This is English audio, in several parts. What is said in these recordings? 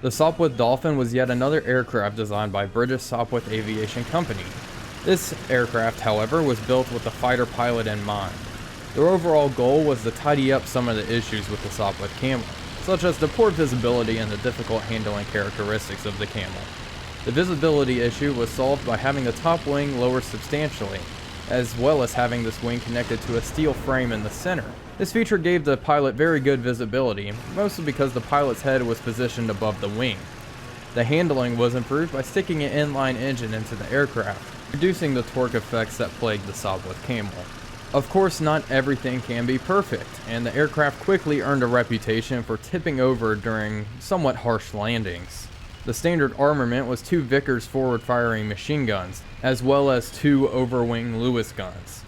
The Sopwith Dolphin was yet another aircraft designed by British Sopwith Aviation Co. This aircraft, however, was built with the fighter pilot in mind. Their overall goal was to tidy up some of the issues with the Sopwith Camel, such as the poor visibility and the difficult handling characteristics of the Camel. The visibility issue was solved by having the top wing lower substantially, as well as having this wing connected to a steel frame in the center. This feature gave the pilot very good visibility, mostly because the pilot's head was positioned above the wing. The handling was improved by sticking an inline engine into the aircraft, reducing the torque effects that plagued the Sopwith Camel. Of course, not everything can be perfect, and the aircraft quickly earned a reputation for tipping over during somewhat harsh landings. The standard armament was 2 Vickers forward-firing machine guns, as well as 2 overwing Lewis guns.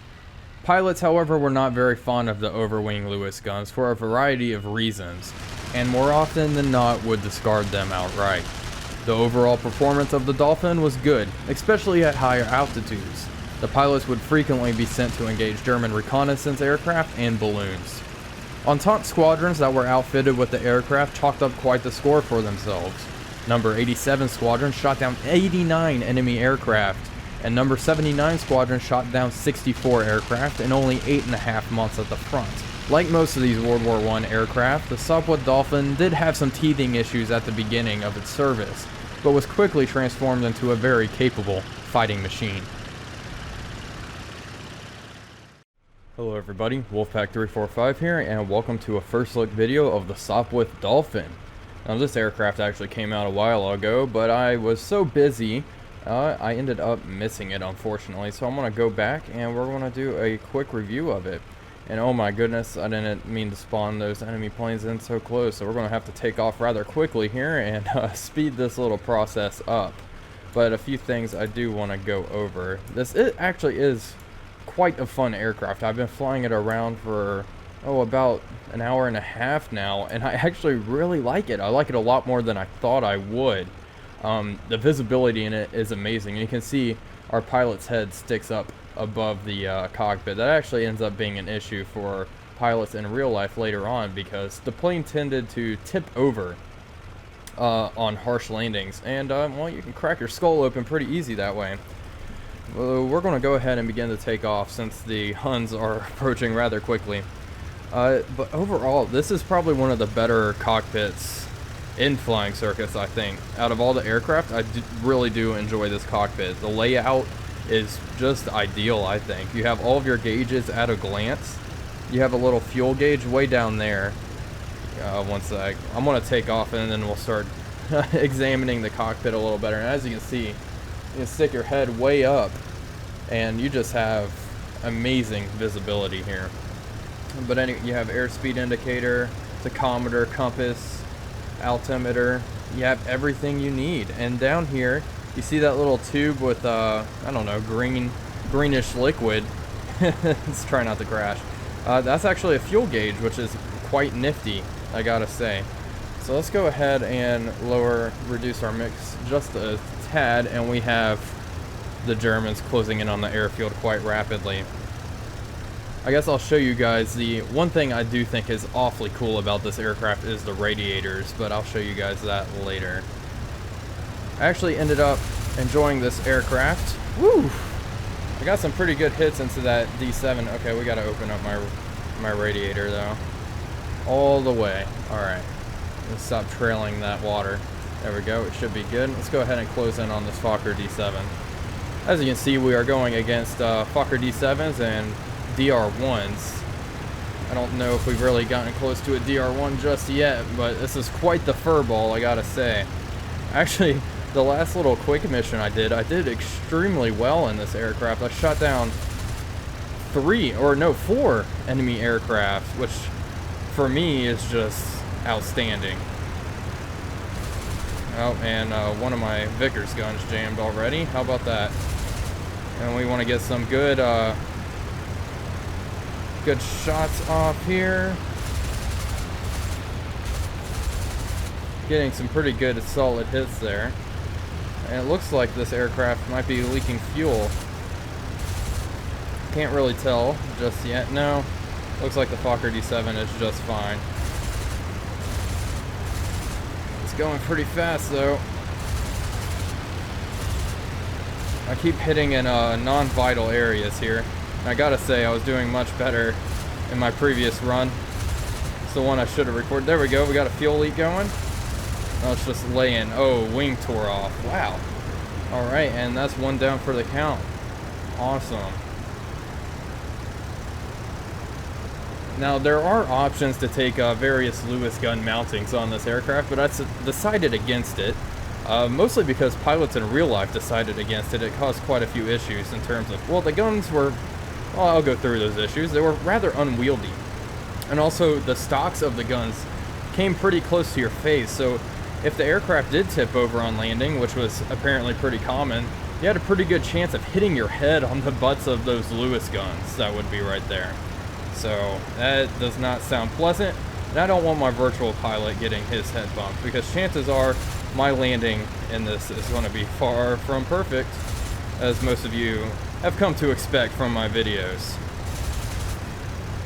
Pilots, however, were not very fond of the overwing Lewis guns for a variety of reasons, and more often than not would discard them outright. The overall performance of the Dolphin was good, especially at higher altitudes. The pilots would frequently be sent to engage German reconnaissance aircraft and balloons. Entente Squadrons that were outfitted with the aircraft chalked up quite the score for themselves. Number 87 Squadron shot down 89 enemy aircraft, and Number 79 Squadron shot down 64 aircraft in only 8.5 months at the front. Like most of these World War I aircraft, the Sopwith Dolphin did have some teething issues at the beginning of its service, but was quickly transformed into a very capable fighting machine. Hello everybody, Wolfpack345 here, and welcome to a first look video of the Sopwith Dolphin. Now this aircraft actually came out a while ago, but I was so busy, I ended up missing it unfortunately, so I'm going to go back and we're going to do a quick review of it. And oh my goodness, I didn't mean to spawn those enemy planes in so close, so we're going to have to take off rather quickly here and speed this little process up. But a few things I do want to go over. It actually is quite a fun aircraft. I've been flying it around for about an hour and a half now, and I actually really like it. I like it a lot more than I thought I would. The visibility in it is amazing. You can see our pilot's head sticks up above the cockpit. That actually ends up being an issue for pilots in real life later on, because the plane tended to tip over on harsh landings, and well, you can crack your skull open pretty easy that way. We're going to go ahead and begin to take off since the Huns are approaching rather quickly. But overall, this is probably one of the better cockpits in flying Circus, I think. Out of all the aircraft, I really do enjoy this cockpit. The layout is just ideal, I think. You have all of your gauges at a glance. You have a little fuel gauge way down there. I'm going to take off and then we'll start examining the cockpit a little better. And as you can see, you can stick your head way up and you just have amazing visibility here. But anyway, you have airspeed indicator, tachometer, compass, altimeter. You have everything you need. And down here you see that little tube with I don't know, greenish liquid. Let's try not to crash. That's actually a fuel gauge, which is quite nifty, I gotta say. So let's go ahead and reduce our mix just a tad, and we have the Germans closing in on the airfield quite rapidly. I guess I'll show you guys the one thing I do think is awfully cool about this aircraft is the radiators, but I'll show you guys that later. I actually ended up enjoying this aircraft. Woo! I got some pretty good hits into that D7. Okay, we gotta open up my radiator though. All the way. Alright. Let's stop trailing that water. There we go, it should be good. Let's go ahead and close in on this Fokker D7. As you can see, we are going against Fokker D7s and DR1s. I don't know if we've really gotten close to a DR1 just yet, but this is quite the furball, I gotta say. Actually, the last little quick mission I did extremely well in this aircraft. I shot down 4 enemy aircraft, which for me is just outstanding. Oh, and one of my Vickers guns jammed already. How about that? And we want to get some good shots off here. Getting some pretty good solid hits there. And it looks like this aircraft might be leaking fuel. Can't really tell just yet. No, looks like the Fokker D7 is just fine. Let's It's going pretty fast though. I keep hitting in non-vital areas here. And I gotta say, I was doing much better in my previous run. It's the one I should have recorded. There we go, we got a fuel leak going. Now let's just lay in. Oh, wing tore off. Wow. Alright, and that's one down for the count. Awesome. Now, there are options to take various Lewis gun mountings on this aircraft, but I decided against it. Mostly because pilots in real life decided against it. It caused quite a few issues in terms of, well, the guns were, well, I'll go through those issues. They were rather unwieldy. And also, the stocks of the guns came pretty close to your face, so if the aircraft did tip over on landing, which was apparently pretty common, you had a pretty good chance of hitting your head on the butts of those Lewis guns that would be right there. So that does not sound pleasant, and I don't want my virtual pilot getting his head bumped, because chances are my landing in this is going to be far from perfect, as most of you have come to expect from my videos.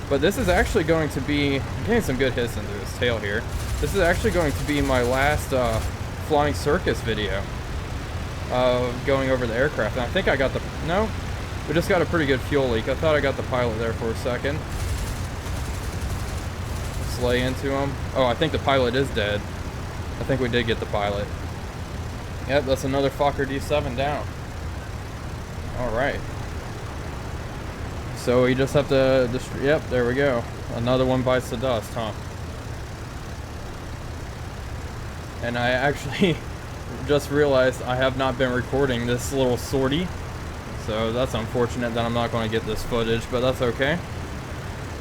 But this is actually going to be, I'm getting some good hits into his tail here. This is actually going to be my last flying Circus video going over the aircraft. And I think I got the, no? We just got a pretty good fuel leak. I thought I got the pilot there for a second. Let's lay into him. Oh, I think the pilot is dead. I think we did get the pilot. Yep, that's another Fokker D7 down. Alright. So we just have to, yep, there we go. Another one bites the dust, huh? And I actually just realized I have not been recording this little sortie. So that's unfortunate that I'm not going to get this footage, but that's okay.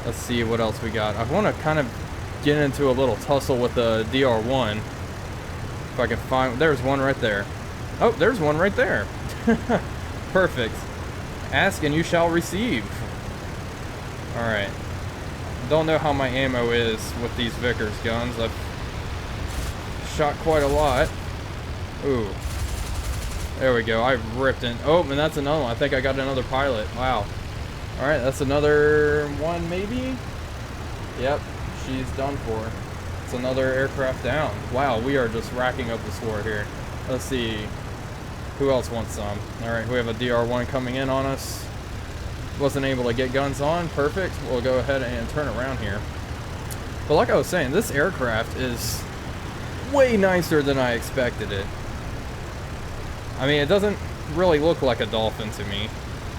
Let's see what else we got. I want to kind of get into a little tussle with the DR1. If I can find, there's one right there. Oh, there's one right there. Perfect. Ask and you shall receive. Alright. Don't know how my ammo is with these Vickers guns. I've shot quite a lot. Ooh. There we go. I ripped in. Oh, and that's another one. I think I got another pilot. Wow. Alright, that's another one maybe? Yep. She's done for. It's another aircraft down. Wow, we are just racking up the score here. Let's see. Who else wants some? Alright, we have a DR1 coming in on us. Wasn't able to get guns on. Perfect. We'll go ahead and turn around here. But like I was saying, this aircraft is way nicer than I expected it. I mean, it doesn't really look like a Dolphin to me,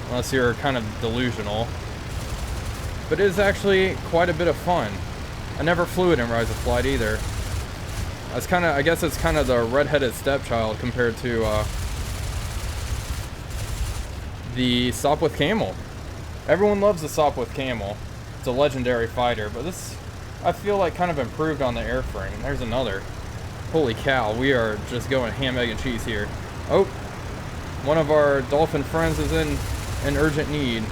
unless you're kind of delusional. But it is actually quite a bit of fun. I never flew it in Rise of Flight either. That's kind of, I guess it's kind of the red-headed stepchild compared to the Sopwith Camel. Everyone loves the Sopwith Camel. It's a legendary fighter, but this, I feel like, kind of improved on the airframe. There's another. Holy cow, we are just going ham, egg, and cheese here. Oh, one of our Dolphin friends is in urgent need.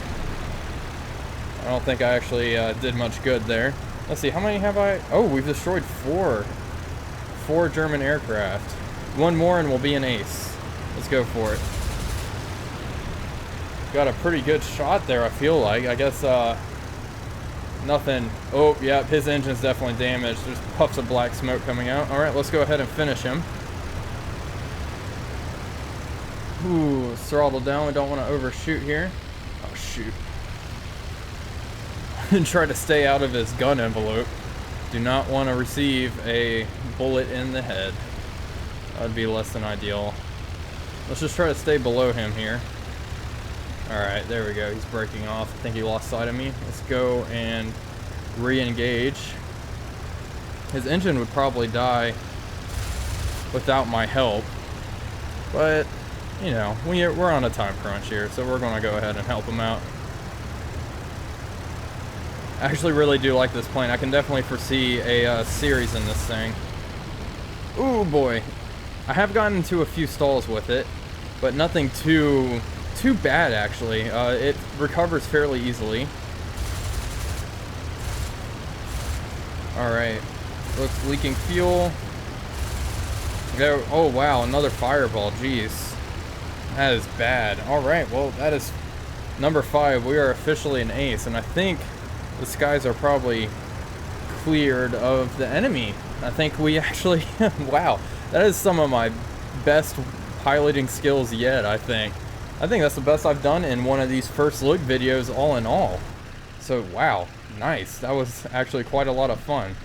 I don't think I actually did much good there. Let's see, how many have I? Oh, we've destroyed four German aircraft. One more and we'll be an ace. Let's go for it. Got a pretty good shot there, I feel like. I guess nothing. Oh, yeah, his engine's definitely damaged. There's puffs of black smoke coming out. All right, let's go ahead and finish him. Ooh, throttle down. We don't want to overshoot here. Oh, shoot. And try to stay out of his gun envelope. Do not want to receive a bullet in the head. That would be less than ideal. Let's just try to stay below him here. Alright, there we go. He's breaking off. I think he lost sight of me. Let's go and re-engage. His engine would probably die without my help. But, you know, we're on a time crunch here, so we're going to go ahead and help him out. I actually really do like this plane. I can definitely foresee a series in this thing. Ooh, boy. I have gotten into a few stalls with it, but nothing too bad, actually. It recovers fairly easily. Alright. Looks leaking fuel. Oh, wow. Another fireball. Jeez. That is bad. Alright, well, that is number 5. We are officially an ace, and I think the skies are probably cleared of the enemy. I think we actually, wow, that is some of my best piloting skills yet, I think. I think that's the best I've done in one of these first look videos all in all. So, wow, nice. That was actually quite a lot of fun.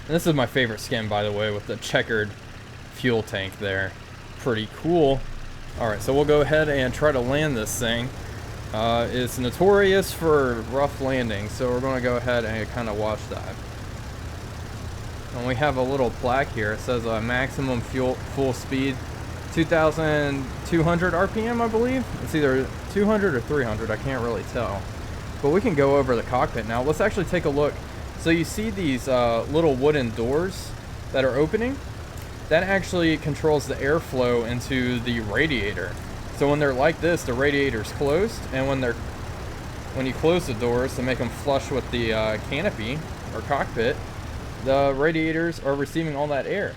And this is my favorite skin, by the way, with the checkered fuel tank there. Pretty cool. Alright, so we'll go ahead and try to land this thing. It's notorious for rough landings, so we're going to go ahead and kind of watch that. And we have a little plaque here. It says maximum full speed 2,200 RPM, I believe. It's either 200 or 300, I can't really tell. But we can go over the cockpit now. Let's actually take a look. So you see these little wooden doors that are opening? That actually controls the airflow into the radiator. So when they're like this, the radiator's closed, and when you close the doors to make them flush with the canopy or cockpit, the radiators are receiving all that air.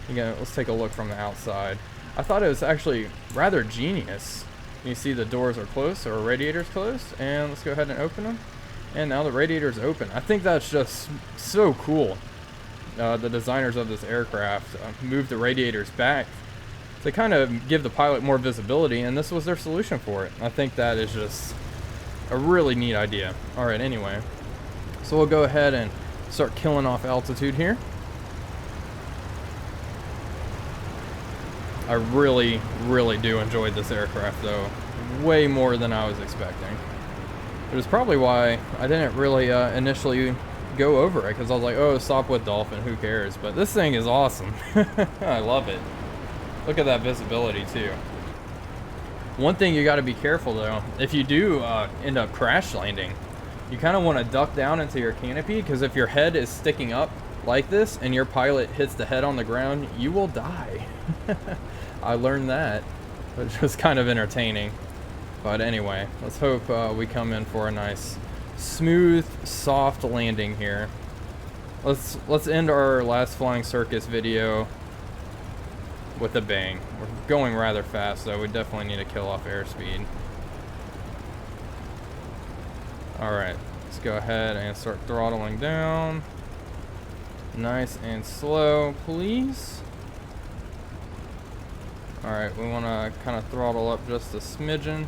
Again, let's take a look from the outside. I thought it was actually rather genius. You see the doors are closed, or radiators closed, and let's go ahead and open them. And now the radiator's open. I think that's just so cool. The designers of this aircraft moved the radiators back to kind of give the pilot more visibility, and this was their solution for it. I think that is just a really neat idea. Alright, anyway. So we'll go ahead and start killing off altitude here. I really, really do enjoy this aircraft, though. Way more than I was expecting. It was probably why I didn't really initially go over it, because I was like, oh, Sopwith Dolphin, who cares? But this thing is awesome. I love it. Look at that visibility, too. One thing you got to be careful, though, if you do end up crash landing, you kind of want to duck down into your canopy, because if your head is sticking up like this and your pilot hits the head on the ground, you will die. I learned that, which was kind of entertaining. But anyway, let's hope we come in for a nice, smooth, soft landing here. Let's end our last flying circus video with a bang. We're going rather fast, though. We definitely need to kill off airspeed. Alright, let's go ahead and start throttling down. Nice and slow, please. Alright, we want to kind of throttle up just a smidgen.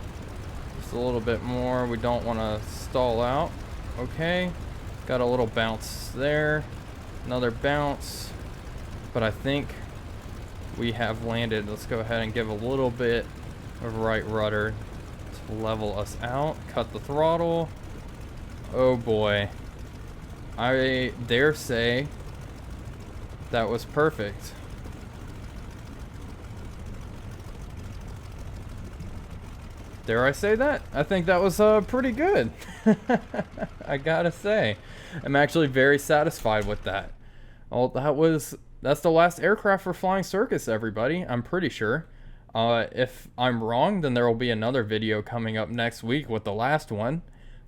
Just a little bit more. We don't want to stall out. Okay. Got a little bounce there. Another bounce. But I think we have landed. Let's go ahead and give a little bit of right rudder to level us out. Cut the throttle. Oh boy. I dare say that was perfect. Dare I say that? I think that was pretty good. I gotta say. I'm actually very satisfied with that. Well, that's the last aircraft for Flying Circus, everybody. I'm pretty sure. If I'm wrong, then there will be another video coming up next week with the last one.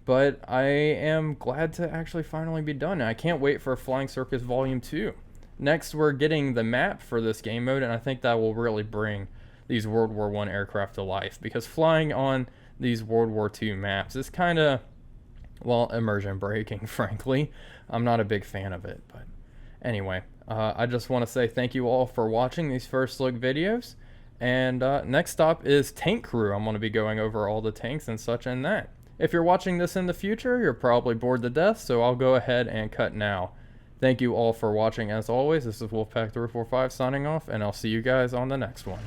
But I am glad to actually finally be done. And I can't wait for Flying Circus Volume 2. Next, we're getting the map for this game mode, and I think that will really bring these World War I aircraft to life, because flying on these World War II maps is kind of, well, immersion breaking, frankly. I'm not a big fan of it, but anyway, I just want to say thank you all for watching these first look videos, and next stop is Tank Crew. I'm going to be going over all the tanks and such in that. If you're watching this in the future, you're probably bored to death, so I'll go ahead and cut now. Thank you all for watching as always. This is Wolfpack345 signing off, and I'll see you guys on the next one.